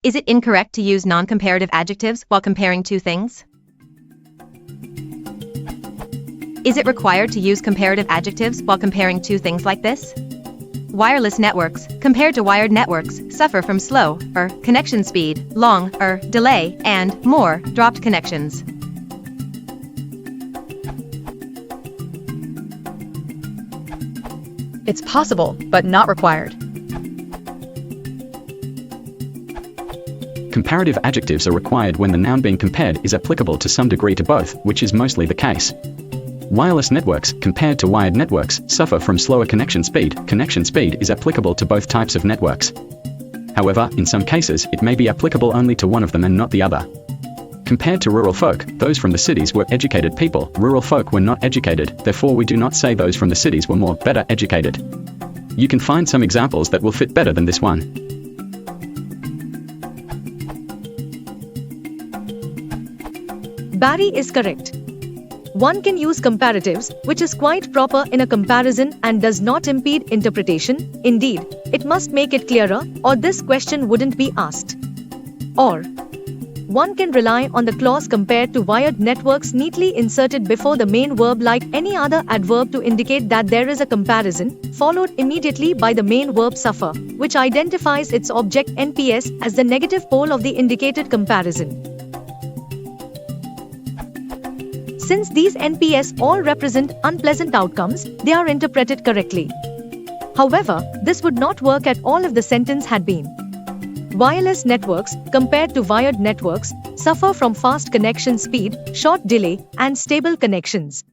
Is it incorrect to use non-comparative adjectives while comparing two things? Is it required to use comparative adjectives while comparing two things like this? Wireless networks, compared to wired networks, suffer from slow, connection speed, long, delay, and, more, dropped connections. It's possible, but not required. Comparative adjectives are required when the noun being compared is applicable to some degree to both, which is mostly the case. Wireless networks, compared to wired networks, suffer from slower connection speed. Connection speed is applicable to both types of networks. However, in some cases, it may be applicable only to one of them and not the other. Compared to rural folk, those from the cities were educated people. Rural folk were not educated, therefore we do not say those from the cities were more, better educated. You can find some examples that will fit better than this one. Barry is correct. One can use comparatives, which is quite proper in a comparison and does not impede interpretation. Indeed, it must make it clearer, or this question wouldn't be asked. Or, one can rely on the clause compared to wired networks neatly inserted before the main verb like any other adverb to indicate that there is a comparison, followed immediately by the main verb suffer, which identifies its object NPS as the negative pole of the indicated comparison. Since these NPS all represent unpleasant outcomes, they are interpreted correctly. However, this would not work at all if the sentence had been: wireless networks, compared to wired networks, suffer from fast connection speed, short delay, and stable connections.